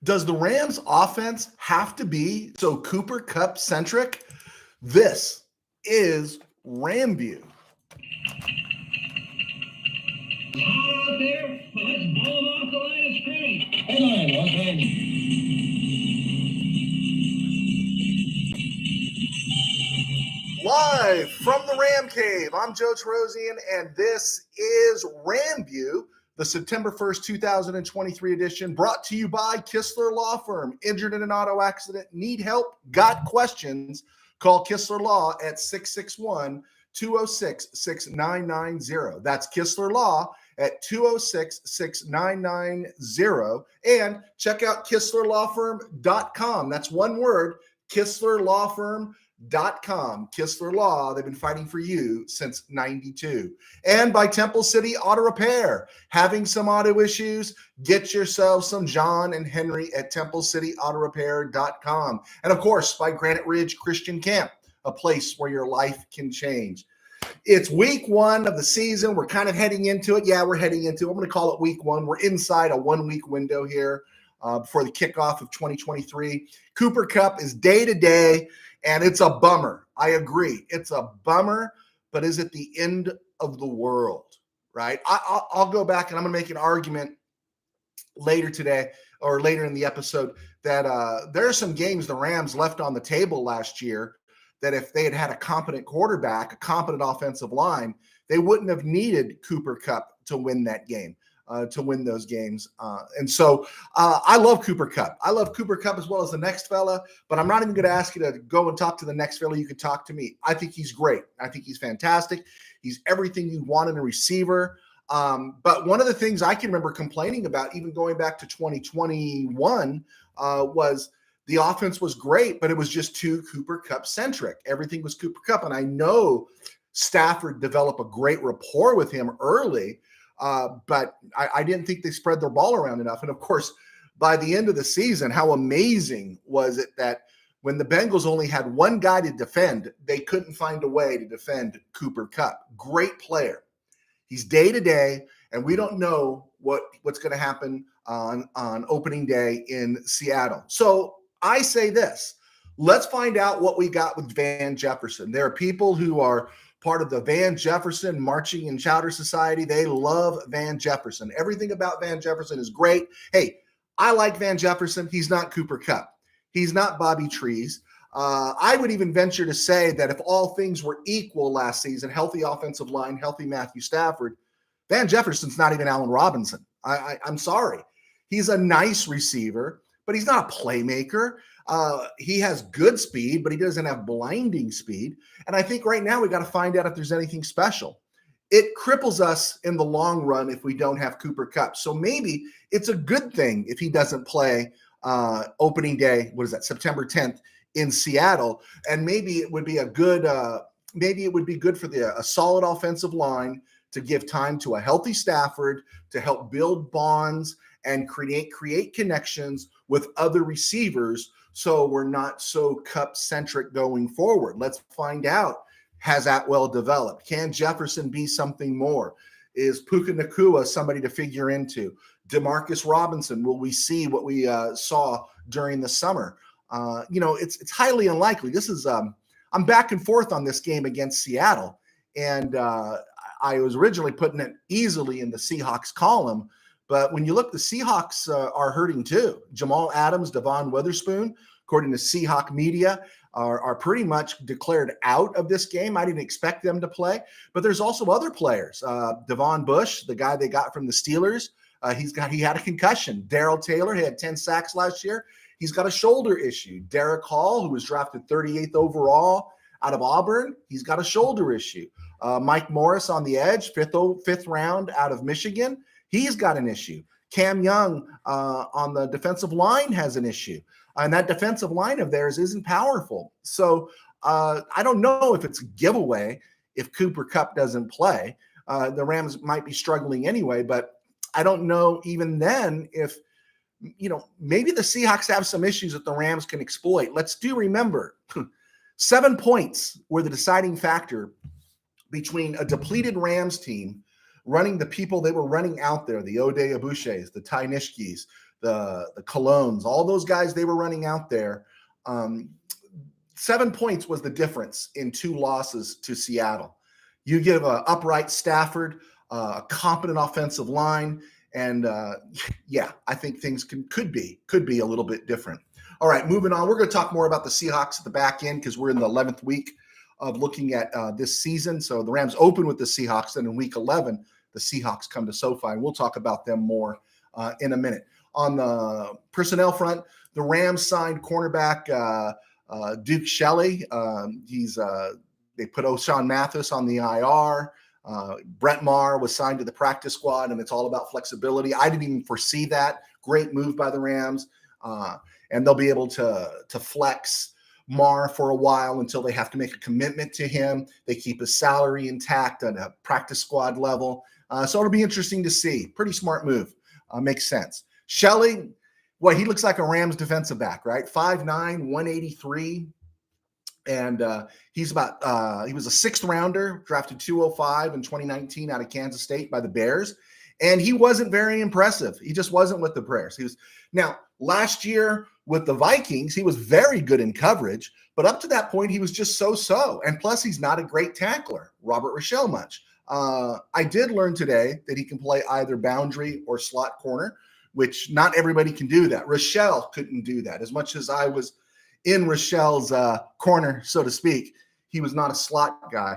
Does the Rams offense have to be so Cooper Kupp centric? This is RamView. Out there, but let's blow them off the line of scrimmage. Headline, Los Angeles. Live from the Ram Cave, I'm Joe Terosian, and this is RamView, the September 1st, 2023 edition, brought to you by Kistler Law Firm. Injured in an auto accident? Need help? Got questions? Call Kistler Law at 661-206-6990. That's Kistler Law at 206-6990. And check out KistlerLawFirm.com. That's one word, KistlerLawFirm.com. Kistler Law, they've been fighting for you since 92. And by Temple City Auto Repair. Having some auto issues? Get yourself some John and Henry at TempleCityAutoRepair.com. And of course, by Granite Ridge Christian Camp, a place where your life can change. It's week one of the season. We're kind of heading into it. Yeah, we're heading into it. I'm going to call it week one. We're inside a 1 week window here before the kickoff of 2023. Cooper Kupp is day to day. And it's a bummer. I agree. It's a bummer, but is it the end of the world, right? I'll go back and I'm going to make an argument later today or later in the episode that there are some games the Rams left on the table last year that if they had had a competent quarterback, a competent offensive line, they wouldn't have needed Cooper Kupp to win that game. To win those games. And so I love Cooper Kupp. I love Cooper Kupp as well as the next fella, but I'm not even going to ask you to go and talk to the next fella. You can talk to me. I think he's great. I think he's fantastic. He's everything you want in a receiver. But one of the things I can remember complaining about, even going back to 2021, was the offense was great, but it was just too Cooper Kupp centric. Everything was Cooper Kupp. And I know Stafford developed a great rapport with him early, but I didn't think they spread their ball around enough. And of course, by the end of the season, how amazing was it that when the Bengals only had one guy to defend, they couldn't find a way to defend Cooper Kupp. Great player. He's day to day, and we don't know what's going to happen on opening day in Seattle. So I say this, let's find out what we got with Van Jefferson. There are people who are part of the Van Jefferson Marching and Chowder Society. They love Van Jefferson. Everything about Van Jefferson is great. Hey, I like Van Jefferson. He's not Cooper Kupp. He's not Bobby Trees. I would even venture to say that if all things were equal last season, healthy offensive line, healthy Matthew Stafford, Van Jefferson's not even Allen Robinson. I'm sorry. He's a nice receiver, but he's not a playmaker. He has good speed, but he doesn't have blinding speed. And I think right now we got to find out if there's anything special. It cripples us in the long run if we don't have Cooper Kupp. So maybe it's a good thing if he doesn't play opening day. What is that? September 10th in Seattle. And maybe it would be a good. Maybe it would be good for a solid offensive line to give time to a healthy Stafford to help build bonds and create connections with other receivers. So we're not so Kupp-centric going forward. Let's find out, has Atwell developed? Can Jefferson be something more? Is Puka Nacua somebody to figure into? Demarcus Robinson, will we see what we saw during the summer? It's highly unlikely. This is I'm back and forth on this game against Seattle, and I was originally putting it easily in the Seahawks column. But when you look, the Seahawks are hurting too. Jamal Adams, Devon Witherspoon, according to Seahawk media, are pretty much declared out of this game. I didn't expect them to play. But there's also other players. Devon Bush, the guy they got from the Steelers, he had a concussion. Darrell Taylor, he had 10 sacks last year. He's got a shoulder issue. Derek Hall, who was drafted 38th overall out of Auburn, he's got a shoulder issue. Mike Morris on the edge, fifth round out of Michigan. He's got an issue. Cam Young on the defensive line has an issue. And that defensive line of theirs isn't powerful. So I don't know if it's a giveaway if Cooper Kupp doesn't play. The Rams might be struggling anyway, but I don't know even then if, maybe the Seahawks have some issues that the Rams can exploit. Let's remember, 7 points were the deciding factor between a depleted Rams team running the people they were running out there, the Ode Abuches, the Ty Nishkes, the Colognes, all those guys they were running out there. 7 points was the difference in 2 losses to Seattle. You give a upright Stafford, a competent offensive line, and yeah, I think things could be a little bit different. All right, moving on. We're going to talk more about the Seahawks at the back end because we're in the 11th week of looking at this season. So the Rams open with the Seahawks, then in week 11, the Seahawks come to SoFi, and we'll talk about them more in a minute. On the personnel front, the Rams signed cornerback Duke Shelley. They put O'Shawn Mathis on the IR. Brett Maher was signed to the practice squad, and it's all about flexibility. I didn't even foresee that. Great move by the Rams. And they'll be able to flex Maher for a while until they have to make a commitment to him. They keep his salary intact at a practice squad level. So it'll be interesting to see. Pretty smart move. Makes sense. Shelley, well, he looks like a Rams defensive back, right? 5'9", 183. And he was a 6th rounder, drafted 205 in 2019 out of Kansas State by the Bears. And he wasn't very impressive. He just wasn't with the Bears. Now, last year with the Vikings, he was very good in coverage, but up to that point, he was just so-so. And plus, he's not a great tackler, Robert Rochelle much. I did learn today that he can play either boundary or slot corner, which not everybody can do that. Rochelle couldn't do that. As much as I was in Rochelle's corner, so to speak, he was not a slot guy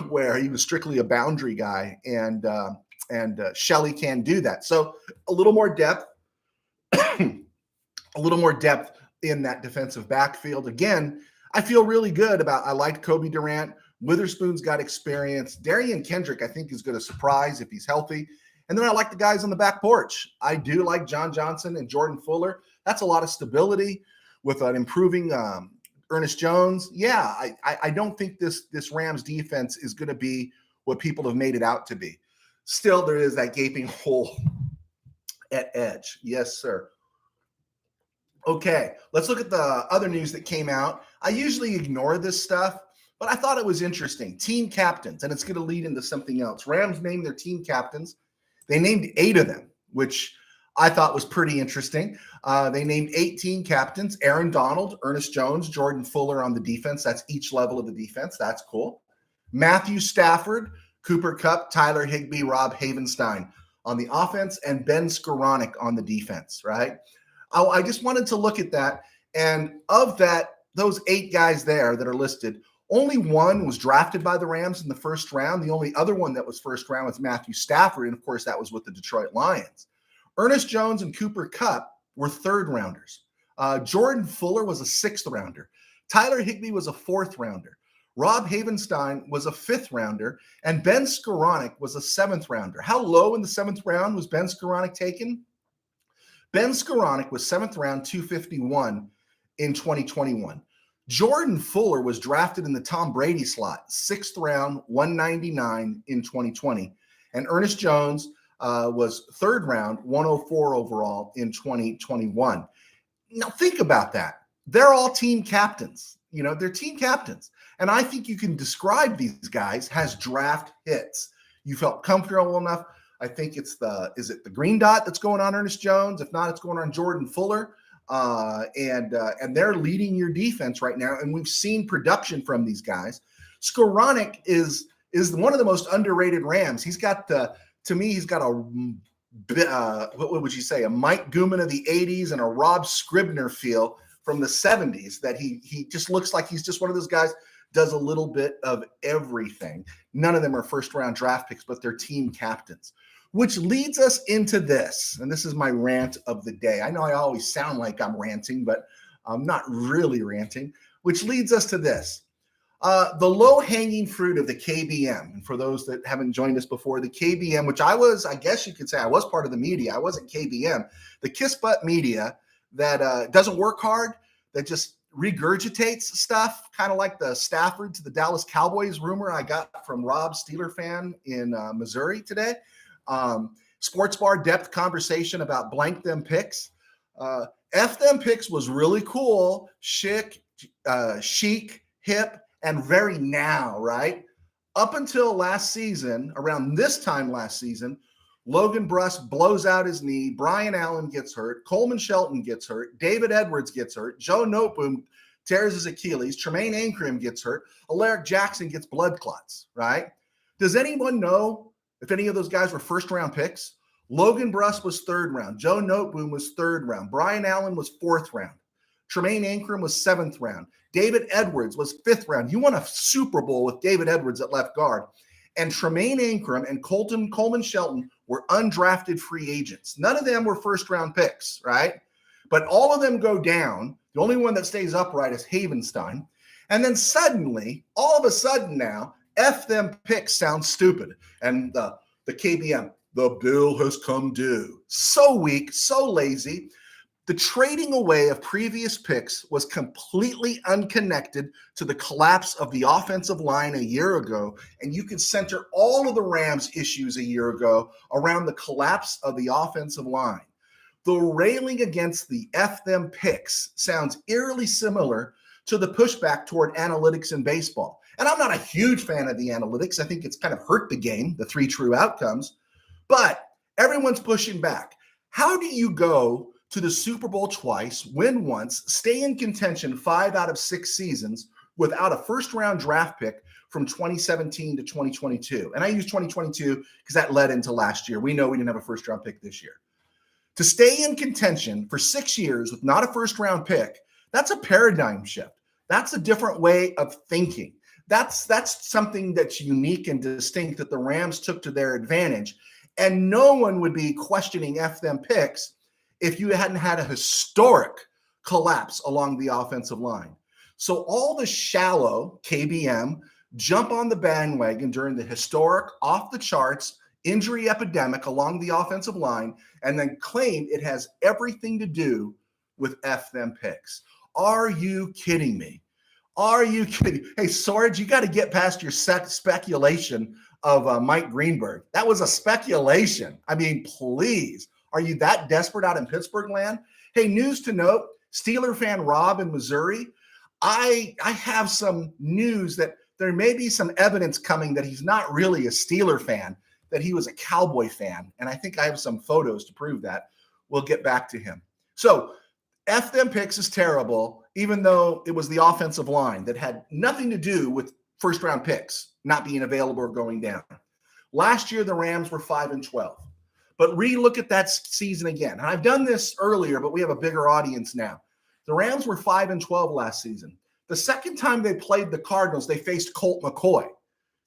where he was strictly a boundary guy. And Shelley can do that. So a little more depth, in that defensive backfield. Again, I feel really good I like Kobe Durant. Witherspoon's got experience. Darian Kendrick, I think, is going to surprise if he's healthy. And then I like the guys on the back porch. I do like John Johnson and Jordan Fuller. That's a lot of stability with an improving Ernest Jones. Yeah, I don't think this Rams defense is going to be what people have made it out to be. Still, there is that gaping hole at edge. Yes, sir. Okay, let's look at the other news that came out. I usually ignore this stuff, but I thought it was interesting. Team captains, and it's going to lead into something else. Rams named their team captains. They named 8 of them, which I thought was pretty interesting. They named 8 team captains: Aaron Donald, Ernest Jones, Jordan Fuller on the defense. That's each level of the defense. That's cool. Matthew Stafford, Cooper Kupp, Tyler Higbee, Rob Havenstein on the offense, and Ben Skoranek on the defense, right? I just wanted to look at that. And of those 8 guys there that are listed, only one was drafted by the Rams in the first round. The only other one that was first round was Matthew Stafford. And of course, that was with the Detroit Lions. Ernest Jones and Cooper Kupp were 3rd rounders. Jordan Fuller was a 6th rounder. Tyler Higbee was a 4th rounder. Rob Havenstein was a 5th rounder. And Ben Skoranek was a 7th rounder. How low in the 7th round was Ben Skoranek taken? Ben Skoranek was 7th round, 251 in 2021. Jordan Fuller was drafted in the Tom Brady slot, 6th round, 199 in 2020. And Ernest Jones was 3rd round, 104 overall in 2021. Now think about that. They're all team captains. They're team captains. And I think you can describe these guys as draft hits. You felt comfortable enough. I think is it the green dot that's going on Ernest Jones? If not, it's going on Jordan Fuller. And they're leading your defense right now. And we've seen production from these guys. Skoranek is one of the most underrated Rams. He's got he's got a what would you say? A Mike Gooman of the 80s and a Rob Scribner feel from the 70s, that he just looks like he's just one of those guys, does a little bit of everything. None of them are 1st round draft picks, but they're team captains. Which leads us into this, and this is my rant of the day. I know I always sound like I'm ranting, but I'm not really ranting, which leads us to this. The low-hanging fruit of the KBM, and for those that haven't joined us before, the KBM, which I guess you could say I was part of the media. I wasn't KBM. The kiss butt media that doesn't work hard, that just regurgitates stuff, kind of like the Stafford to the Dallas Cowboys rumor I got from Rob, Steeler fan in Missouri today. Sports bar depth conversation about blank them picks. F them picks was really cool, chic, hip, and very now, right? Up until last season, around this time last season, Logan Bruss blows out his knee. Brian Allen gets hurt. Coleman Shelton gets hurt. David Edwards gets hurt. Joe Noteboom tears his Achilles. Tremaine Ankrum gets hurt. Alaric Jackson gets blood clots, right? Does anyone know if any of those guys were first-round picks? Logan Bruss was third round. Joe Noteboom was third round. Brian Allen was fourth round. Tremaine Ankrum was seventh round. David Edwards was fifth round. You won a Super Bowl with David Edwards at left guard. And Tremaine Ankrum and Coleman Shelton were undrafted free agents. None of them were first-round picks, right? But all of them go down. The only one that stays upright is Havenstein. And then suddenly, all of a sudden now, F them picks sounds stupid. And the KBM, the bill has come due. So weak, so lazy. The trading away of previous picks was completely unconnected to the collapse of the offensive line a year ago. And you can center all of the Rams' issues a year ago around the collapse of the offensive line. The railing against the F them picks sounds eerily similar to the pushback toward analytics in baseball. And I'm not a huge fan of the analytics. I think it's kind of hurt the game, the 3 true outcomes. But everyone's pushing back. How do you go to the Super Bowl twice, win once, stay in contention 5 out of 6 seasons without a first-round draft pick from 2017 to 2022? And I use 2022 because that led into last year. We know we didn't have a first-round pick this year. To stay in contention for 6 years with not a first-round pick, that's a paradigm shift. That's a different way of thinking. That's something that's unique and distinct that the Rams took to their advantage. And no one would be questioning F them picks if you hadn't had a historic collapse along the offensive line. So all the shallow KBM jump on the bandwagon during the historic, off-the-charts injury epidemic along the offensive line and then claim it has everything to do with F them picks. Are you kidding me? Are you kidding? Hey, Sorge, you got to get past your speculation of Mike Greenberg. That was a speculation. I mean, please. Are you that desperate out in Pittsburgh land? Hey, news to note, Steeler fan Rob in Missouri, I have some news that there may be some evidence coming that he's not really a Steeler fan, that he was a Cowboy fan. And I think I have some photos to prove that. We'll get back to him. So F them picks is terrible, even though it was the offensive line that had nothing to do with first-round picks not being available or going down. Last year, the Rams were 5-12. But re-look at that season again. And I've done this earlier, but we have a bigger audience now. The Rams were 5-12 last season. The second time they played the Cardinals, they faced Colt McCoy.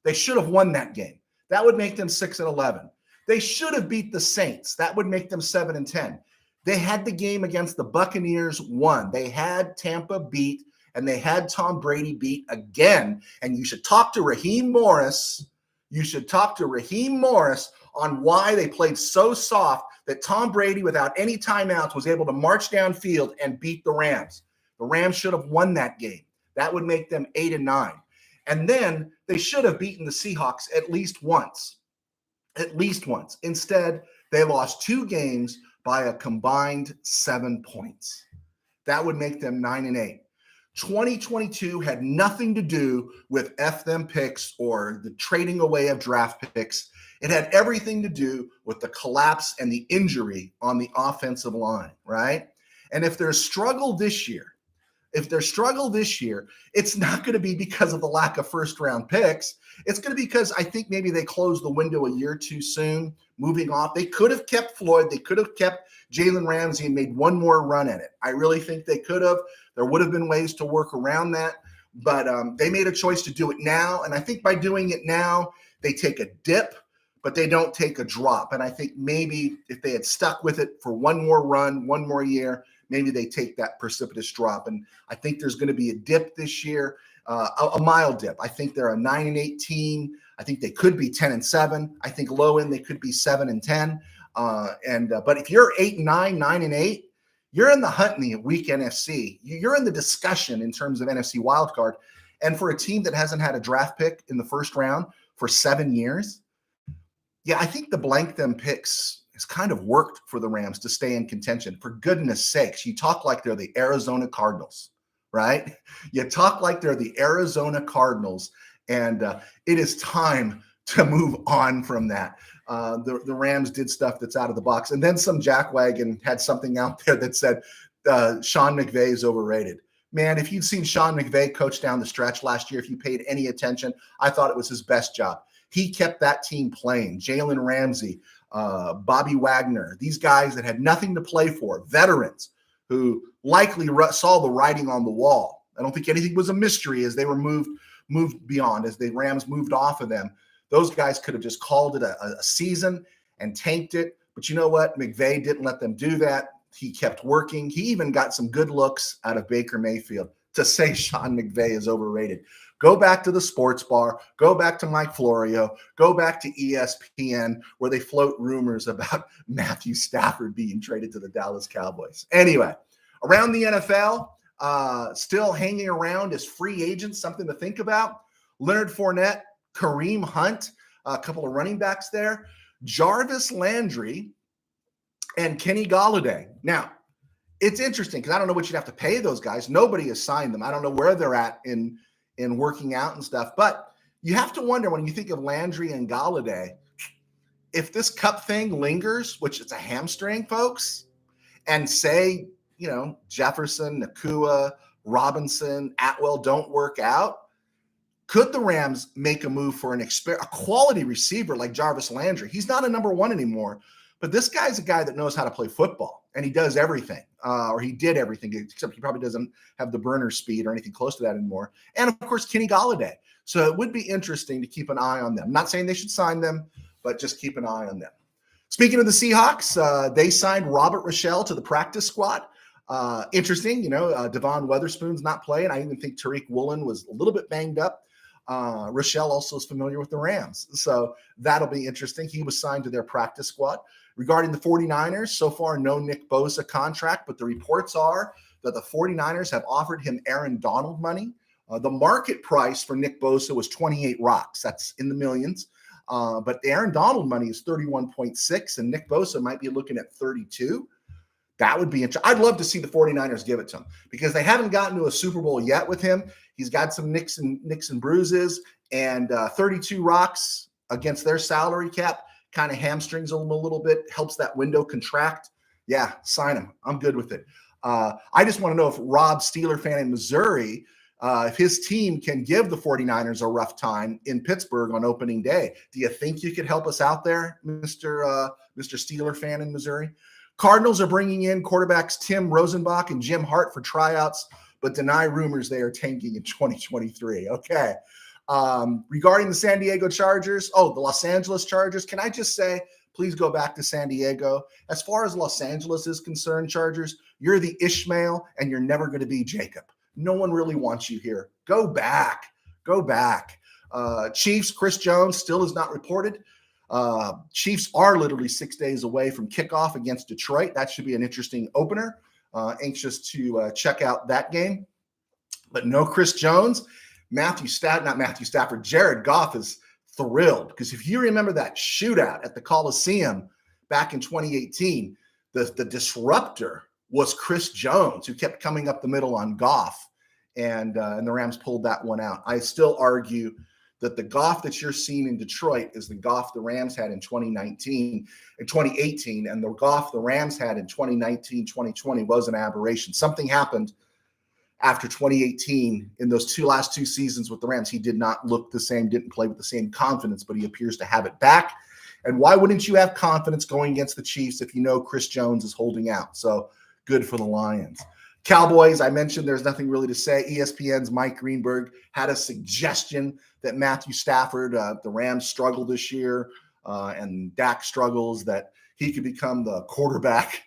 They should have won that game. That would make them 6-11. They should have beat the Saints. That would make them 7-10. They had the game against the Buccaneers won. They had Tampa beat, and they had Tom Brady beat again. And you should talk to Raheem Morris. You should talk to Raheem Morris on why they played so soft that Tom Brady, without any timeouts, was able to march downfield and beat the Rams. The Rams should have won that game. That would make them 8-9. And then they should have beaten the Seahawks at least once. At least once. Instead, they lost 2 games by a combined 7 points. That would make them 9-8. 2022 had nothing to do with F them picks or the trading away of draft picks. It had everything to do with the collapse and the injury on the offensive line, right? And if there's struggle this year, it's not going to be because of the lack of first-round picks. It's going to be because I think maybe they closed the window a year too soon, moving off. They could have kept Floyd. They could have kept Jalen Ramsey and made one more run at it. I really think they could have. There would have been ways to work around that, but they made a choice to do it now. And I think by doing it now, they take a dip, but they don't take a drop. And I think maybe if they had stuck with it for one more run, one more year, maybe they take that precipitous drop. And I think there's going to be a dip this year, a mild dip. I think they're a 9-8 team. I think they could be 10-7. I think low end they could be 7-10. But if you're 8-9, 9-8, you're in the hunt in the weak NFC. You're in the discussion in terms of NFC wildcard. And for a team that hasn't had a draft pick in the first round for 7 years, yeah, I think the blank them picks has kind of worked for the Rams to stay in contention. For goodness sakes, you talk like they're the Arizona Cardinals, right? You talk like they're the Arizona Cardinals, and it is time to move on from that. The Rams did stuff that's out of the box. And then some jackwagon had something out there that said Sean McVay is overrated. Man, if you'd seen Sean McVay coach down the stretch last year, if you paid any attention, I thought it was his best job. He kept that team playing. Jalen Ramsey, Bobby Wagner, these guys that had nothing to play for, veterans who likely saw the writing on the wall. I don't think anything was a mystery as they were moved beyond, as the Rams moved off of them. Those guys could have just called it a season and tanked it. But you know what? McVay didn't let them do that. He kept working. He even got some good looks out of Baker Mayfield. To say Sean McVay is overrated, go back to the sports bar, go back to Mike Florio, go back to ESPN, where they float rumors about Matthew Stafford being traded to the Dallas Cowboys. Anyway, around the NFL, still hanging around as free agents, something to think about. Leonard Fournette, Kareem Hunt, a couple of running backs there, Jarvis Landry, and Kenny Golladay. Now, it's interesting because I don't know what you'd have to pay those guys. Nobody has signed them. I don't know where they're at in working out and stuff. But you have to wonder when you think of Landry and Golladay, if this cup thing lingers, which it's a hamstring, folks, and say, Jefferson, Nakua, Robinson, Atwell don't work out, could the Rams make a move for a quality receiver like Jarvis Landry? He's not a number one anymore. But this guy's a guy that knows how to play football, and he does everything, or he did everything, except he probably doesn't have the burner speed or anything close to that anymore. And, of course, Kenny Golladay. So it would be interesting to keep an eye on them. I'm not saying they should sign them, but just keep an eye on them. Speaking of the Seahawks, they signed Robert Rochelle to the practice squad. Interesting, Devon Witherspoon's not playing. I even think Tariq Woolen was a little bit banged up. Rochelle also is familiar with the Rams. So that'll be interesting. He was signed to their practice squad. Regarding the 49ers, so far no Nick Bosa contract, but the reports are that the 49ers have offered him Aaron Donald money. The market price for Nick Bosa was 28 rocks. That's in the millions. But the Aaron Donald money is 31.6, and Nick Bosa might be looking at 32. That would be interesting. I'd love to see the 49ers give it to him because they haven't gotten to a Super Bowl yet with him. He's got some nicks and bruises, and 32 rocks against their salary cap kind of hamstrings him a little bit, helps that window contract. Yeah, sign him. I'm good with it. I just want to know if Rob, Steeler fan in Missouri, if his team can give the 49ers a rough time in Pittsburgh on opening day. Do you think you could help us out there, Mr. Steeler fan in Missouri? Cardinals are bringing in quarterbacks Tim Rosenbach and Jim Hart for tryouts, but deny rumors they are tanking in 2023. Okay. Regarding the San Diego Chargers, the Los Angeles Chargers, can I just say, please go back to San Diego. As far as Los Angeles is concerned, Chargers, you're the Ishmael and you're never going to be Jacob. No one really wants you here. Go back. Chiefs, Chris Jones still is not reported. Chiefs are literally 6 days away from kickoff against Detroit. That should be an interesting opener. Anxious to check out that game. But no Chris Jones. Jared Goff is thrilled because if you remember that shootout at the Coliseum back in 2018, the disruptor was Chris Jones, who kept coming up the middle on Goff, and the Rams pulled that one out. I still argue that the Goff that you're seeing in Detroit is the Goff the Rams had in 2018, and the Goff the Rams had in 2019, 2020 was an aberration. Something happened after 2018 in those last two seasons with the Rams. He did not look the same, didn't play with the same confidence, but he appears to have it back. And why wouldn't you have confidence going against the Chiefs if you know Chris Jones is holding out? So good for the Lions. Cowboys, I mentioned there's nothing really to say. ESPN's Mike Greenberg had a suggestion that Matthew Stafford, the Rams struggle this year, and Dak struggles, that he could become the quarterback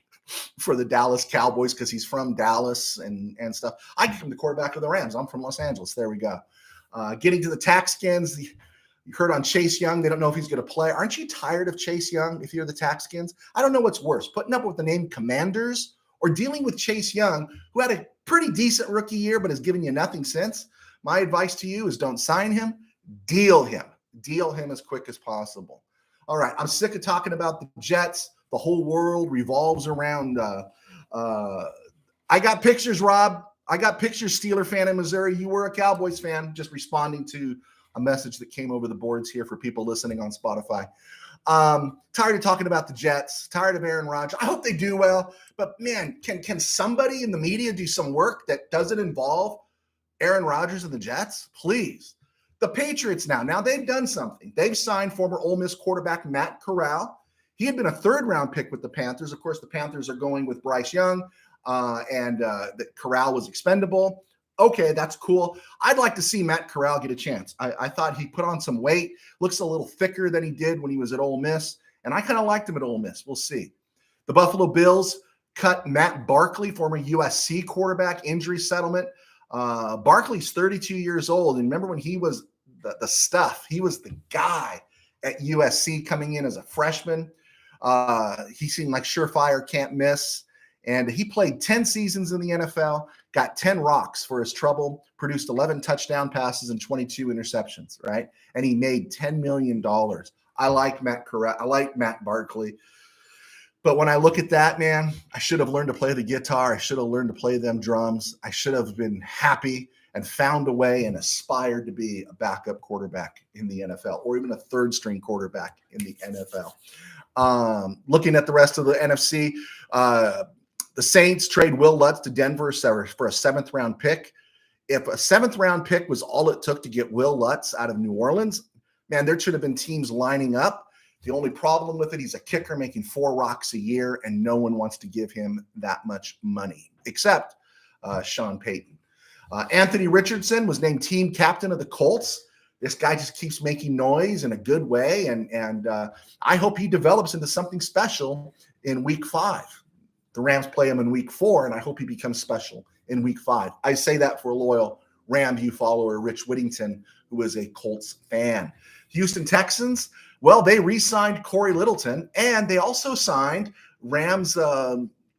for the Dallas Cowboys because he's from Dallas and stuff. I become the quarterback of the Rams. I'm from Los Angeles. There we go. Getting to the Taxkins, you heard on Chase Young. They don't know if he's going to play. Aren't you tired of Chase Young if you're the Taxkins? I don't know what's worse, putting up with the name Commanders or dealing with Chase Young, who had a pretty decent rookie year but has given you nothing since. My advice to you is don't sign him, deal him. Deal him as quick as possible. All right, I'm sick of talking about the Jets. The whole world revolves around I got pictures, Rob. I got pictures, Steeler fan in Missouri. You were a Cowboys fan, just responding to a message that came over the boards here for people listening on Spotify. Tired of talking about the Jets, tired of Aaron Rodgers. I hope they do well, but man, can somebody in the media do some work that doesn't involve Aaron Rodgers and the Jets? Please. The Patriots now they've done something. They've signed former Ole Miss quarterback Matt Corral. He had been a third-round pick with the Panthers. Of course, the Panthers are going with Bryce Young, and the Corral was expendable. Okay, that's cool. I'd like to see Matt Corral get a chance. I thought he put on some weight, looks a little thicker than he did when he was at Ole Miss, and I kind of liked him at Ole Miss. We'll see. The Buffalo Bills cut Matt Barkley, former USC quarterback, injury settlement. Barkley's 32 years old, and remember when he was the stuff? He was the guy at USC coming in as a freshman. He seemed like surefire, can't miss. And he played 10 seasons in the NFL, got 10 rocks for his trouble, produced 11 touchdown passes and 22 interceptions, right? And he made $10 million. I like Matt Corral. I like Matt Barkley. But when I look at that, man, I should have learned to play the guitar. I should have learned to play them drums. I should have been happy and found a way and aspired to be a backup quarterback in the NFL, or even a third-string quarterback in the NFL. Looking at the rest of the NFC, the Saints trade Will Lutz to Denver for a seventh-round pick. If a seventh-round pick was all it took to get Will Lutz out of New Orleans, man, there should have been teams lining up. The only problem with it, he's a kicker making 4 rocks a year, and no one wants to give him that much money, except Sean Payton. Anthony Richardson was named team captain of the Colts. This guy just keeps making noise in a good way, and I hope he develops into something special in Week 5. The Rams play him in Week 4, and I hope he becomes special in Week 5. I say that for a loyal RamView follower, Rich Whittington, who is a Colts fan. Houston Texans, well, they re-signed Corey Littleton, and they also signed Rams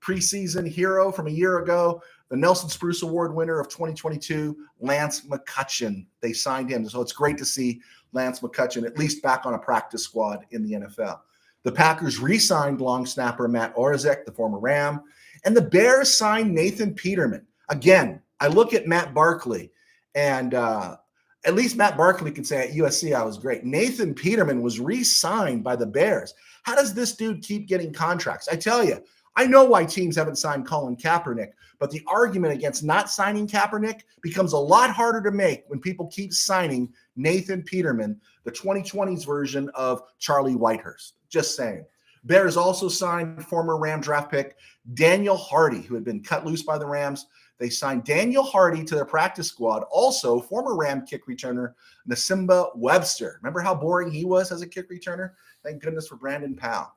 preseason hero from a year ago, the Nelson Spruce Award winner of 2022, Lance McCutcheon. They signed him. So it's great to see Lance McCutcheon at least back on a practice squad in the NFL. The Packers re-signed long snapper Matt Orzech, the former Ram, and the Bears signed Nathan Peterman. Again, I look at Matt Barkley, and at least Matt Barkley can say at USC I was great. Nathan Peterman was re-signed by the Bears. How does this dude keep getting contracts? I tell you, I know why teams haven't signed Colin Kaepernick, but the argument against not signing Kaepernick becomes a lot harder to make when people keep signing Nathan Peterman, the 2020s version of Charlie Whitehurst. Just saying. Bears also signed former Ram draft pick Daniel Hardy, who had been cut loose by the Rams. They signed Daniel Hardy to their practice squad. Also, former Ram kick returner Nasimba Webster. Remember how boring he was as a kick returner? Thank goodness for Brandon Powell.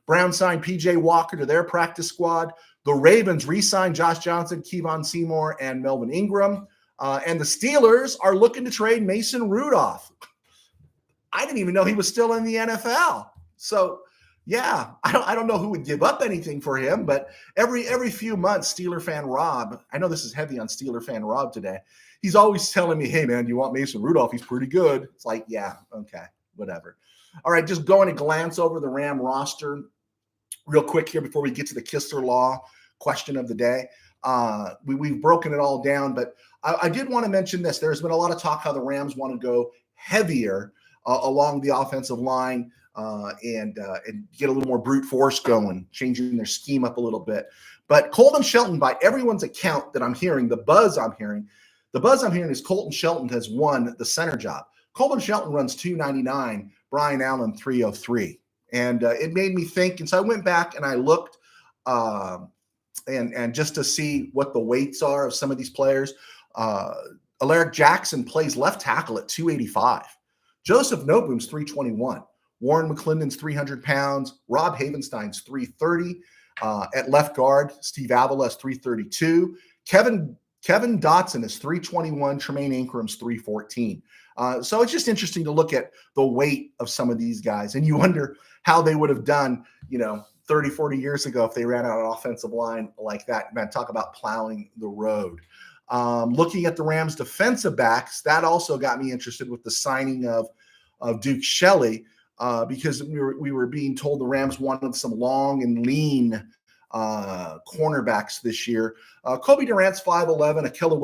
Brown signed P.J. Walker to their practice squad. The Ravens re-signed Josh Johnson, Kevon Seymour, and Melvin Ingram. And the Steelers are looking to trade Mason Rudolph. I didn't even know he was still in the NFL. So, yeah, I don't know who would give up anything for him, but every few months, Steeler fan Rob, I know this is heavy on Steeler fan Rob today, he's always telling me, hey, man, you want Mason Rudolph? He's pretty good. It's like, yeah, okay, whatever. All right, just going to glance over the Ram roster real quick here before we get to the Kistler Law question of the day. We've broken it all down, but I did want to mention this. There's been a lot of talk how the Rams want to go heavier along the offensive line and get a little more brute force going, changing their scheme up a little bit. But Colton Shelton, by everyone's account that I'm hearing, the buzz I'm hearing is Colton Shelton has won the center job. Colton Shelton runs 299, Brian Allen 303. And it made me think. And so I went back and I looked and just to see what the weights are of some of these players. Alaric Jackson plays left tackle at 285. Joseph Noboom's 321. Warren McClendon's 300 pounds. Rob Havenstein's 330. At left guard, Steve Avila's 332. Kevin Dotson is 321. Tremaine Ingram's 314. So it's just interesting to look at the weight of some of these guys. And you wonder how they would have done, 30, 40 years ago if they ran out an offensive line like that. Man, talk about plowing the road. Looking at the Rams defensive backs, that also got me interested with the signing of Duke Shelley because we were being told the Rams wanted some long and lean cornerbacks this year. Kobe Durant's 5'11", Ahkello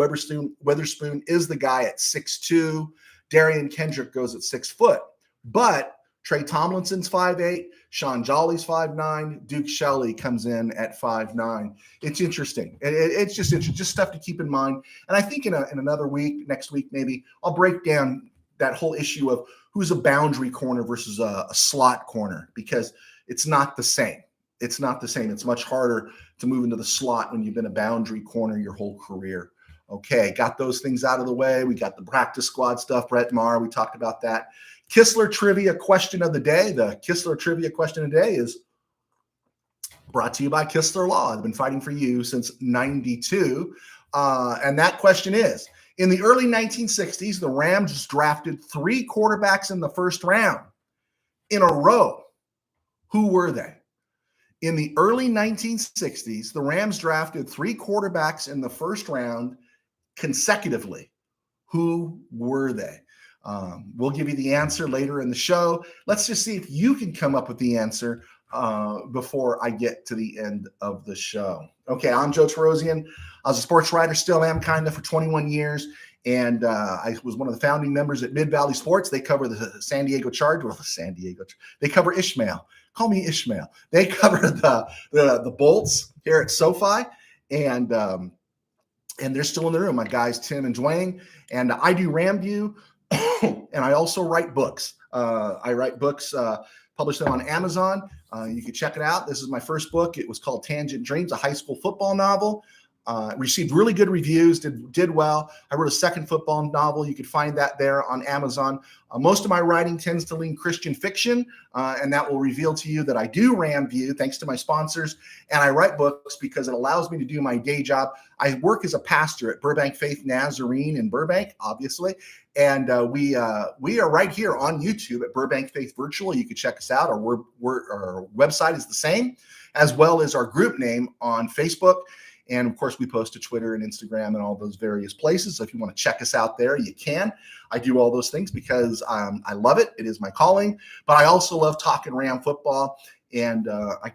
Witherspoon is the guy at 6'2". Darian Kendrick goes at 6 foot. But Trey Tomlinson's 5'8", Sean Jolly's 5'9", Duke Shelley comes in at 5'9". It's interesting. It's just interesting, just stuff to keep in mind. And I think in another week, next week maybe, I'll break down that whole issue of who's a boundary corner versus a slot corner, because it's not the same. It's not the same. It's much harder to move into the slot when you've been a boundary corner your whole career. Okay, got those things out of the way. We got the practice squad stuff. Brett Maher, we talked about that. Kistler trivia question of the day. The Kistler trivia question of the day is brought to you by Kistler Law. I've been fighting for you since 92. And that question is, in the early 1960s, the Rams drafted 3 quarterbacks in the first round in a row. Who were they? In the early 1960s, the Rams drafted 3 quarterbacks in the first round consecutively. Who were they? We'll give you the answer later in the show. Let's just see if you can come up with the answer before I get to the end of the show. Okay, I'm Joe Terosian. I was a sports writer, still am kind of, for 21 years. And I was one of the founding members at Mid-Valley Sports. They cover the San Diego Chargers. Well, they cover Ishmael. Call me Ishmael. They cover the Bolts here at SoFi. And they're still in the room. My guys, Tim and Dwayne. And I do RamView. And I also write books. I write books, publish them on Amazon. You can check it out. This is my first book. It was called Tangent Dreams, a high school football novel. Received really good reviews, did well. I wrote a second football novel. You could find that there on Amazon. Most of my writing tends to lean Christian fiction, and that will reveal to you that I do RamView, thanks to my sponsors, and I write books because it allows me to do my day job. I work as a pastor at Burbank Faith Nazarene in Burbank, obviously, and we are right here on YouTube at Burbank Faith Virtual. You can check us out. Our website is the same, as well as our group name on Facebook. And of course, we post to Twitter and Instagram and all those various places. So if you want to check us out there, you can. I do all those things because I love it. It is my calling. But I also love talking Ram football. And I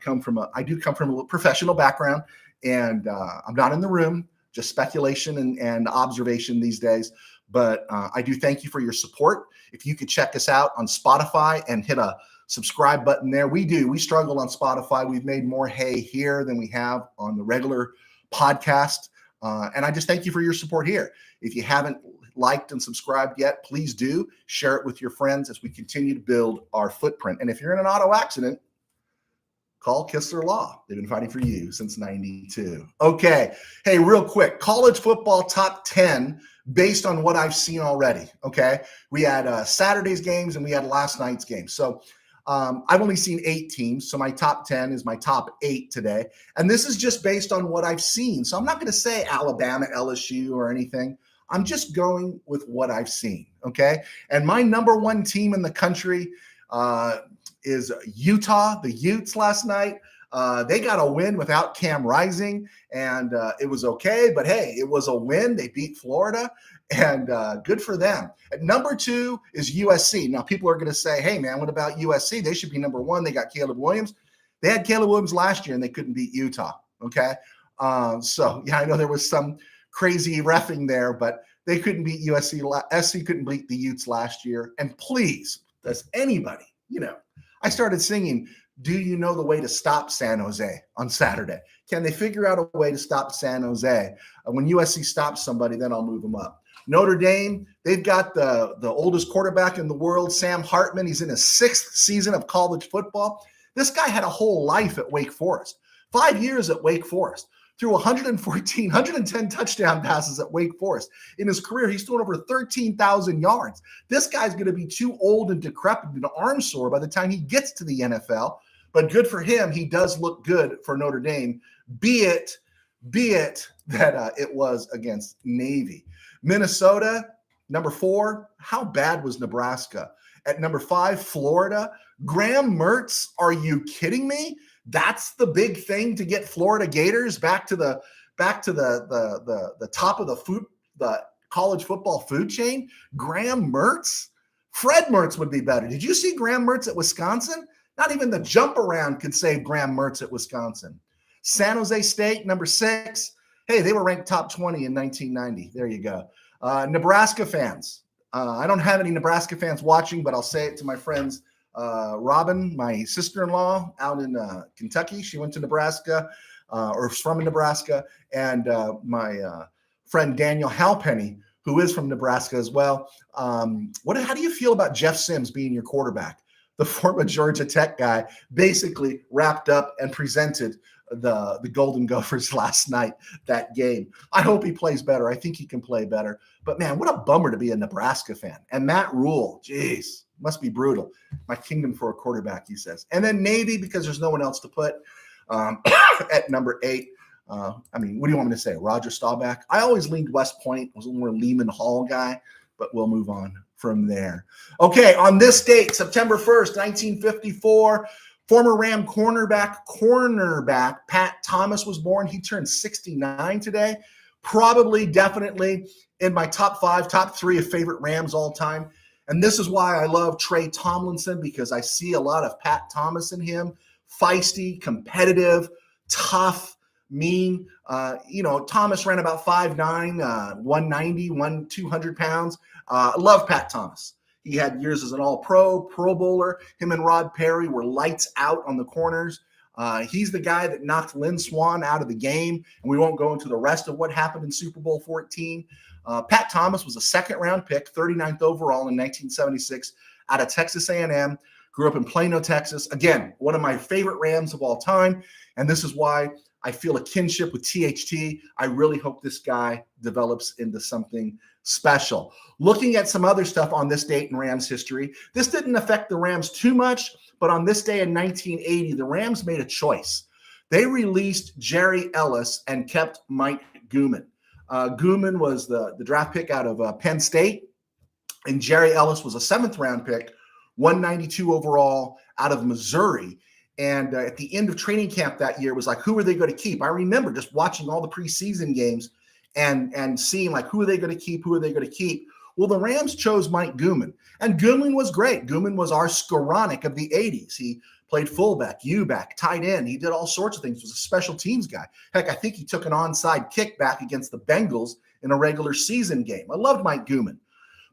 do come from a professional background. And I'm not in the room, just speculation and observation these days. But I do thank you for your support. If you could check us out on Spotify and hit a subscribe button there. We struggle on Spotify. We've made more hay here than we have on the regular podcast. And I just thank you for your support here. If you haven't liked and subscribed yet, please do share it with your friends as we continue to build our footprint. And if you're in an auto accident, call Kistler Law. They've been fighting for you since 92. Okay. Hey, real quick, college football top 10 based on what I've seen already. Okay. We had Saturday's games and we had last night's games. So I've only seen 8 teams, so my top 10 is my top 8 today. And this is just based on what I've seen. So I'm not going to say Alabama, LSU, or anything. I'm just going with what I've seen, okay? And my number 1 team in the country is Utah, the Utes last night. They got a win without Cam Rising, and it was okay. But, hey, it was a win. They beat Florida, and good for them. At number 2 is USC. Now, people are going to say, hey, man, what about USC? They should be number 1. They got Caleb Williams. They had Caleb Williams last year, and they couldn't beat Utah, okay? So, yeah, I know there was some crazy reffing there, but they couldn't beat USC. SC couldn't beat the Utes last year. And please, does anybody, I started singing, Do You Know the Way to Stop San Jose on Saturday? Can they figure out a way to stop San Jose? When USC stops somebody, then I'll move them up. Notre Dame, they've got the oldest quarterback in the world, Sam Hartman. He's in his 6th season of college football. This guy had a whole life at Wake Forest, 5 years at Wake Forest, threw 110 touchdown passes at Wake Forest. In his career, he's thrown over 13,000 yards. This guy's going to be too old and decrepit and arm sore by the time he gets to the NFL. But good for him. He does look good for Notre Dame, be it that it was against Navy. Minnesota, number 4. How bad was Nebraska? At number 5, Florida. Graham Mertz, are you kidding me? That's the big thing to get Florida Gators back to the top of the college football food chain. Graham Mertz? Fred Mertz would be better. Did you see Graham Mertz at Wisconsin? Not even the jump around could save Graham Mertz at Wisconsin. San Jose State, number 6. Hey, they were ranked top 20 in 1990. There you go. Nebraska fans, I don't have any Nebraska fans watching, but I'll say it to my friends. Robin, my sister-in-law out in Kentucky, she went to Nebraska or is from Nebraska, and my friend Daniel Halpenny, who is from Nebraska as well. How do you feel about Jeff Sims being your quarterback? The former Georgia Tech guy basically wrapped up and presented the Golden Gophers last night, that game. I hope he plays better. I think he can play better. But, man, what a bummer to be a Nebraska fan. And Matt Rule, geez, must be brutal. My kingdom for a quarterback, he says. And then Navy, because there's no one else to put at number 8. What do you want me to say? Roger Staubach? I always leaned West Point. I was a more Lehman Hall guy, but we'll move on from there. Okay, on this date, September 1st, 1954, former Ram cornerback Pat Thomas was born. He turned 69 today. Probably, definitely in my top 3 of favorite Rams all time. And this is why I love Trey Tomlinson, because I see a lot of Pat Thomas in him. Feisty, competitive, tough, mean. Thomas ran about 5'9", 190, 200 pounds. I love Pat Thomas. He had years as an all-pro, Pro Bowler. Him and Rod Perry were lights out on the corners. He's the guy that knocked Lynn Swann out of the game, and we won't go into the rest of what happened in Super Bowl 14. Pat Thomas was a second-round pick, 39th overall in 1976 out of Texas A&M. Grew up in Plano, Texas. Again, one of my favorite Rams of all time, and this is why I feel a kinship with THT. I really hope this guy develops into something special. Looking at some other stuff on this date in Rams history, this didn't affect the Rams too much, but on this day in 1980, the Rams made a choice. They released Jerry Ellis and kept Mike Gooman. Gooman was the draft pick out of Penn State, and Jerry Ellis was a 7th-round pick, 192 overall out of Missouri. And at the end of training camp that year, it was like, who are they going to keep? I remember just watching all the preseason games and seeing, like, who are they going to keep? Who are they going to keep? Well, the Rams chose Mike Gooman. And Gooman was great. Gooman was our Skoranek of the 80s. He played fullback, U-back, tight end. He did all sorts of things. He was a special teams guy. Heck, I think he took an onside kickback against the Bengals in a regular season game. I loved Mike Gooman.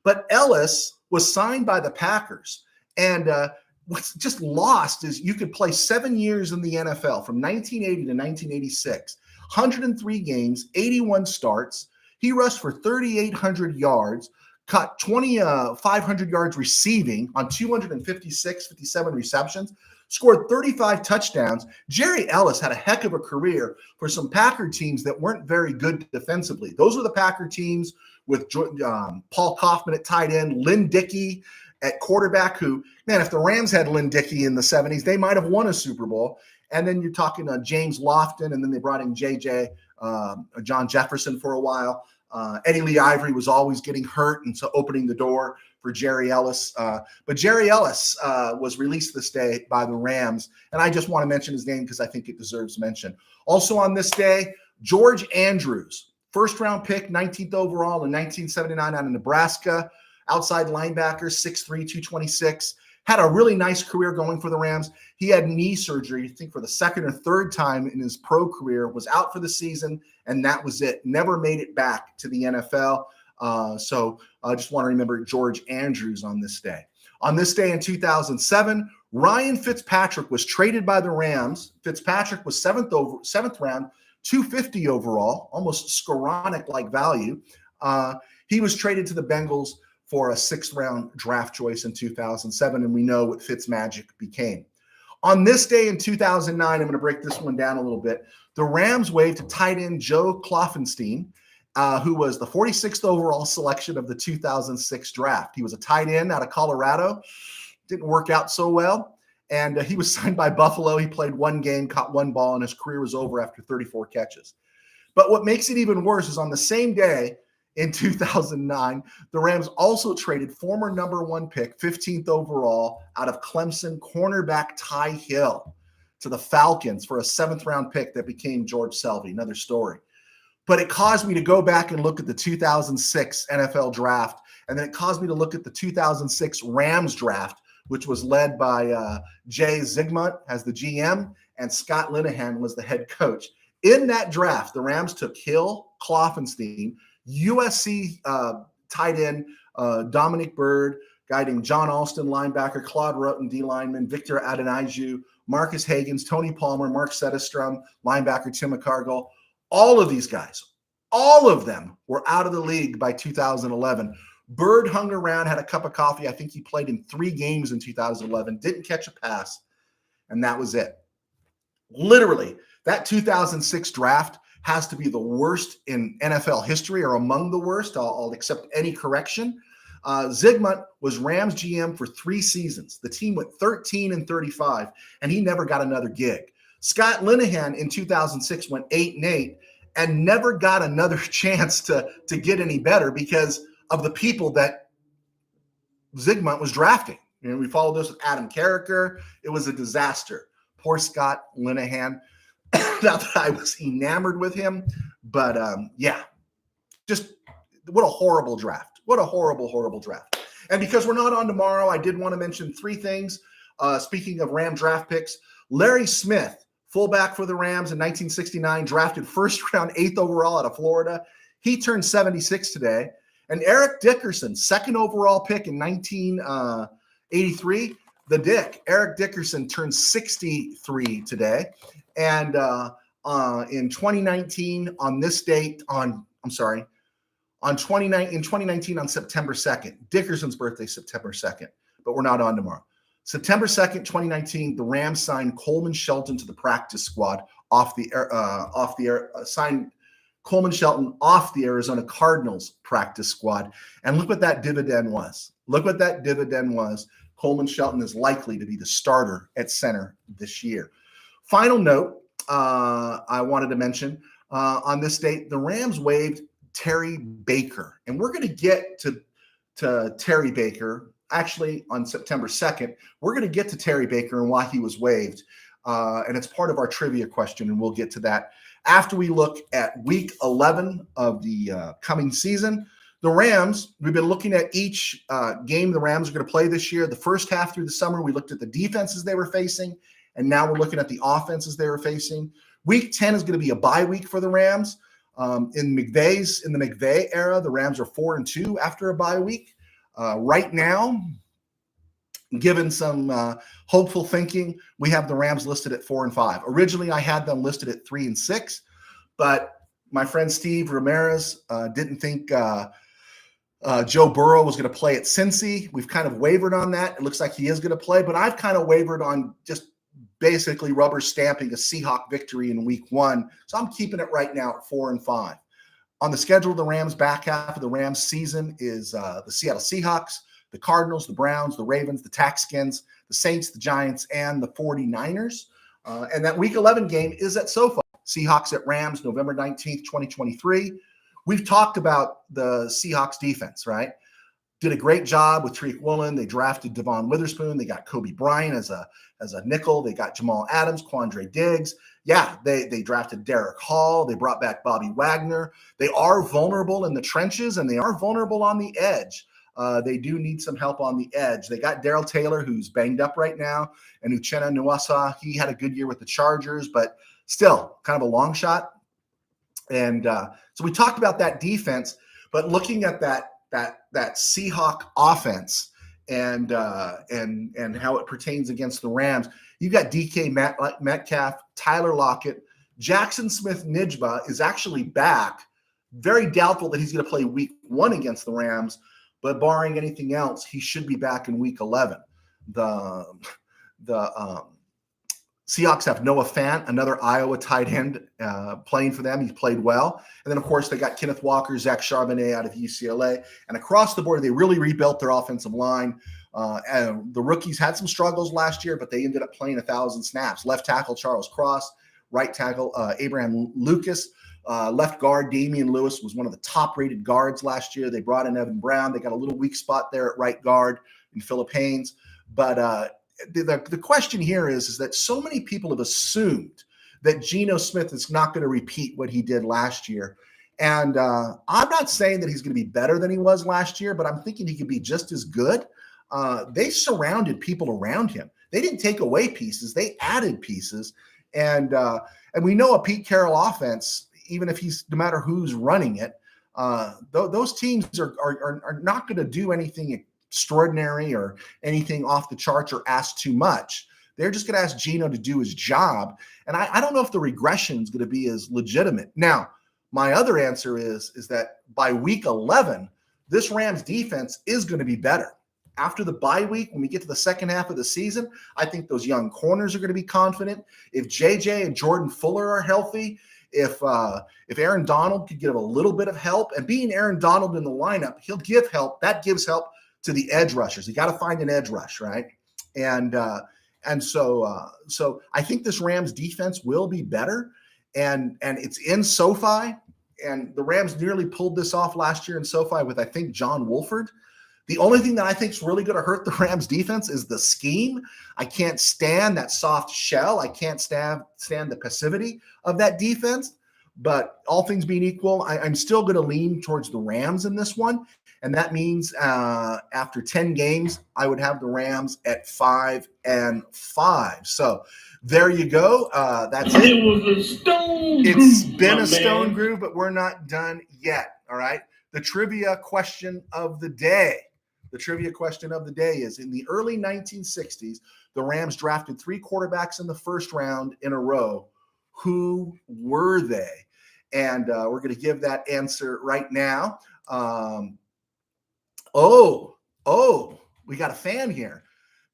But Ellis was signed by the Packers. And what's just lost is you could play 7 years in the NFL from 1980 to 1986, 103 games, 81 starts. He rushed for 3,800 yards, caught 2,500 yards receiving on 57 receptions, scored 35 touchdowns. Jerry Ellis had a heck of a career for some Packer teams that weren't very good defensively. Those were the Packer teams with Paul Kaufman at tight end, Lynn Dickey at quarterback, who, man, if the Rams had Lynn Dickey in the 70s, they might have won a Super Bowl. And then you're talking James Lofton, and then they brought in John Jefferson for a while. Eddie Lee Ivory was always getting hurt, and so opening the door for Jerry Ellis. But Jerry Ellis was released this day by the Rams, and I just want to mention his name because I think it deserves mention. Also on this day, George Andrews, 1st-round pick, 19th overall in 1979 out of Nebraska. Outside linebacker, 6'3", 226. Had a really nice career going for the Rams. He had knee surgery, I think, for the 2nd or 3rd time in his pro career, was out for the season, and that was it. Never made it back to the NFL. So I just want to remember George Andrews on this day. On this day in 2007, Ryan Fitzpatrick was traded by the Rams. Fitzpatrick was 7th round, 250 overall, almost Skoranek-like value. He was traded to the Bengals for a 6th-round draft choice in 2007, and we know what Fitzmagic became. On this day in 2009, I'm going to break this one down a little bit. The Rams waived to tight end Joe Kloffenstein, who was the 46th overall selection of the 2006 draft. He was a tight end out of Colorado. Didn't work out so well, and he was signed by Buffalo. He played 1 game, caught 1 ball, and his career was over after 34 catches. But what makes it even worse is on the same day, in 2009, the Rams also traded former number 1 pick, 15th overall, out of Clemson, cornerback Ty Hill, to the Falcons for a 7th-round pick that became George Selvey. Another story. But it caused me to go back and look at the 2006 NFL draft, and then it caused me to look at the 2006 Rams draft, which was led by Jay Zygmunt as the GM, and Scott Linehan was the head coach. In that draft, the Rams took Hill, Kloffenstein, USC tight end, Dominic Byrd, guy named John Alston, linebacker, Claude Roten, D lineman, Victor Adeniju, Marcus Hagans, Tony Palmer, Mark Sedestrom, linebacker, Tim McCargill. All of these guys, all of them were out of the league by 2011. Byrd hung around, had a cup of coffee. I think he played in 3 games in 2011, didn't catch a pass, and that was it. Literally, that 2006 draft has to be the worst in NFL history, or among the worst. I'll accept any correction. Zygmunt was Rams GM for 3 seasons. The team went 13-35, and he never got another gig. Scott Linehan in 2006 went 8-8 and never got another chance to get any better because of the people that Zygmunt was drafting. You know, we followed this with Adam Carricker. It was a disaster. Poor Scott Linehan. Not that I was enamored with him, but yeah, just what a horrible draft. What a horrible, horrible draft. And because we're not on tomorrow, I did want to mention 3 things. Speaking of Ram draft picks, Larry Smith, fullback for the Rams in 1969, drafted first round, 8th overall out of Florida. He turned 76 today. And Eric Dickerson, 2nd overall pick in 1983, the Dick. Eric Dickerson turned 63 today. And in 2019, on this date, in 2019 on September 2nd, Dickerson's birthday, September 2nd, but we're not on tomorrow. September 2nd, 2019, the Rams signed Coleman Shelton to the practice squad signed Coleman Shelton off the Arizona Cardinals practice squad. And look what that dividend was. Look what that dividend was. Coleman Shelton is likely to be the starter at center this year. Final note I wanted to mention on this date, the Rams waived Terry Baker. And we're going to get to Terry Baker actually on September 2nd. We're going to get to Terry Baker and why he was waived. And it's part of our trivia question, and we'll get to that after we look at week 11 of the coming season. The Rams, we've been looking at each game the Rams are going to play this year. The first half through the summer, we looked at the defenses they were facing, and now we're looking at the offenses they were facing. Week 10 is going to be a bye week for the Rams. In the McVay era, the Rams are 4-2 after a bye week. Right now, given some hopeful thinking, we have the Rams listed at 4-5. Originally, I had them listed at 3-6, but my friend Steve Ramirez didn't think Joe Burrow was going to play at Cincy. We've kind of wavered on that. It looks like he is going to play, but I've kind of wavered on just basically rubber stamping a Seahawk victory in week 1. So I'm keeping it right now at 4-5. On the schedule of the Rams, back half of the Rams season is the Seattle Seahawks, the Cardinals, the Browns, the Ravens, the Texans, the Saints, the Giants, and the 49ers. And that week 11 game is at SoFi. Seahawks at Rams, November 19th, 2023. We've talked about the Seahawks defense, right? Did a great job with Tariq Woolen. They drafted Devon Witherspoon. They got Kobe Bryant as a nickel. They got Jamal Adams, Quandre Diggs. Yeah, they drafted Derek Hall. They brought back Bobby Wagner. They are vulnerable in the trenches, and they are vulnerable on the edge. They do need some help on the edge. They got Darrell Taylor, who's banged up right now, and Uchenna Nwasa. He had a good year with the Chargers, but still kind of a long shot. And so we talked about that defense, but looking at that Seahawk offense and how it pertains against the Rams, you got DK Metcalf, Tyler Lockett, Jackson Smith-Njigba is actually back. Very doubtful that he's going to play week 1 against the Rams, but barring anything else, he should be back in week 11. The Seahawks have Noah Fant, another Iowa tight end, playing for them. He's played well. And then, of course, they got Kenneth Walker, Zach Charbonnet out of UCLA. And across the board, they really rebuilt their offensive line. And the rookies had some struggles last year, but they ended up playing 1,000 snaps. Left tackle, Charles Cross. Right tackle, Abraham Lucas. Left guard, Damian Lewis was one of the top-rated guards last year. They brought in Evan Brown. They got a little weak spot there at right guard in Phillip Haynes. But the question here is that so many people have assumed that Geno Smith is not going to repeat what he did last year. And I'm not saying that he's going to be better than he was last year, but I'm thinking he could be just as good. They surrounded people around him. They didn't take away pieces. They added pieces. And we know a Pete Carroll offense, even if no matter who's running it, Those teams are not going to do anything extraordinary or anything off the charts or ask too much. They're just going to ask Geno to do his job. And I don't know if the regression is going to be as legitimate. Now, my other answer is that by week 11, this Rams defense is going to be better. After the bye week, when we get to the second half of the season, I think those young corners are going to be confident. If JJ and Jordan Fuller are healthy, if Aaron Donald could give a little bit of help, and being Aaron Donald in the lineup, he'll give help. That gives help to the edge rushers. You got to find an edge rush, right? And so I think this Rams defense will be better, and it's in SoFi, and the Rams nearly pulled this off last year in SoFi with, I think, John Wolford. The only thing that I think is really going to hurt the Rams defense is the scheme. I can't stand that soft shell. I can't stand the passivity of that defense. But all things being equal, I'm still going to lean towards the Rams in this one. And that means after 10 games, I would have the Rams at 5-5. So there you go. That's it. It was a stone groove. It's been a stone groove, but we're not done yet. All right. The trivia question of the day. The trivia question of the day is, in the early 1960s, the Rams drafted 3 quarterbacks in the first round in a row. Who were they? And we're going to give that answer right now. We got a fan here.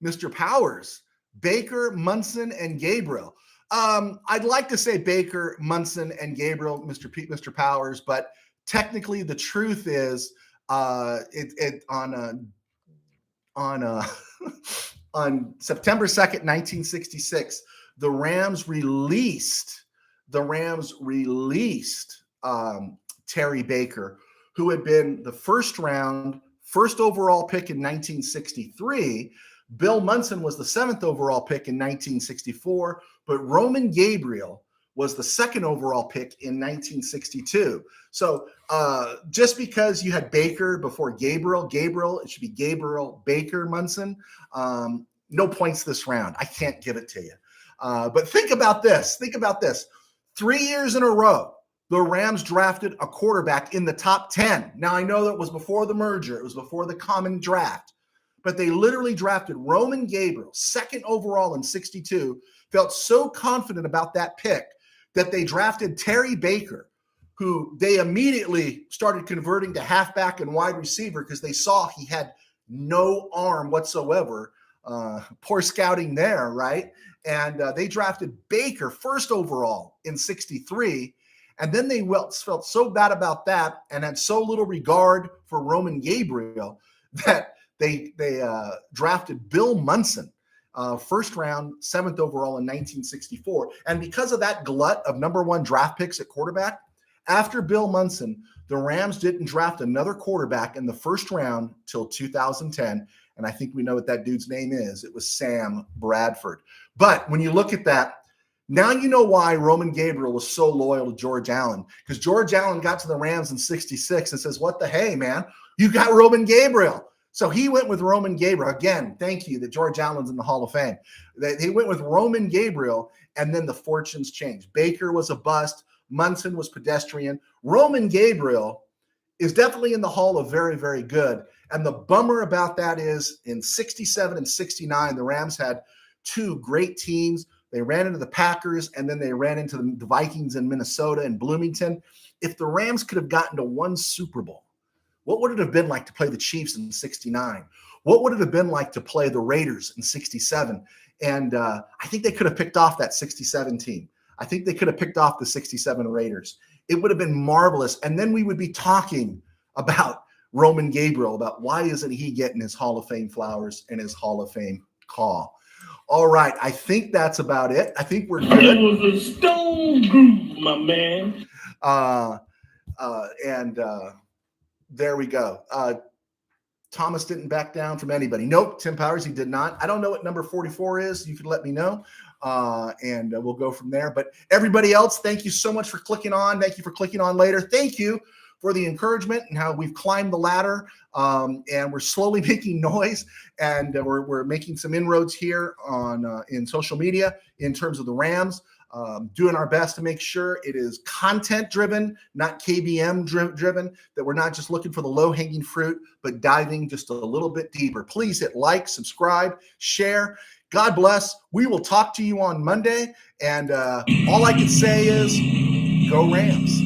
Mr. Powers, Baker, Munson, and Gabriel. I'd like to say Baker, Munson, and Gabriel, Mr. Powers, but technically the truth is on September 2nd, 1966, the Rams released Terry Baker, who had been the first overall pick in 1963. Bill Munson was the 7th overall pick in 1964, but Roman Gabriel was the 2nd overall pick in 1962. So just because you had Baker before Gabriel, it should be Gabriel Baker Munson. No points this round. I can't give it to you. But think about this. 3 years in a row, the Rams drafted a quarterback in the top 10. Now, I know that was before the merger. It was before the common draft. But they literally drafted Roman Gabriel, 2nd overall in 62, felt so confident about that pick that they drafted Terry Baker, who they immediately started converting to halfback and wide receiver because they saw he had no arm whatsoever. Poor scouting there, right? And they drafted Baker 1st overall in 63. And then they felt so bad about that and had so little regard for Roman Gabriel that they drafted Bill Munson, 1st round, 7th overall in 1964. And because of that glut of number 1 draft picks at quarterback, after Bill Munson, the Rams didn't draft another quarterback in the 1st round till 2010. And I think we know what that dude's name is. It was Sam Bradford. But when you look at that, now you know why Roman Gabriel was so loyal to George Allen. Because George Allen got to the Rams in 66 and says, what the hey, man? You got Roman Gabriel. So he went with Roman Gabriel. Again, thank you that George Allen's in the Hall of Fame. He went with Roman Gabriel, and then the fortunes changed. Baker was a bust. Munson was pedestrian. Roman Gabriel is definitely in the Hall of very, very good. And the bummer about that is in 67 and 69, the Rams had 2 great teams. They ran into the Packers, and then they ran into the Vikings in Minnesota and Bloomington. If the Rams could have gotten to 1 Super Bowl, what would it have been like to play the Chiefs in 69? What would it have been like to play the Raiders in 67? And I think they could have picked off that 67 team. I think they could have picked off the 67 Raiders. It would have been marvelous. And then we would be talking about Roman Gabriel, about why isn't he getting his Hall of Fame flowers and his Hall of Fame call. All right. I think that's about it. I think we're good. It was a stone groove, my man. There we go. Thomas didn't back down from anybody. Nope. Tim Powers, he did not. I don't know what number 44 is. You can let me know. And we'll go from there. But everybody else, thank you so much for clicking on. Thank you for clicking on later. Thank you for the encouragement and how we've climbed the ladder. And we're slowly making noise. And we're making some inroads here on in social media in terms of the Rams. doing our best to make sure it is content driven, not KBM driven, that we're not just looking for the low hanging fruit, but diving just a little bit deeper. Please hit like, subscribe, share. God bless. We will talk to you on Monday. And all I can say is go Rams.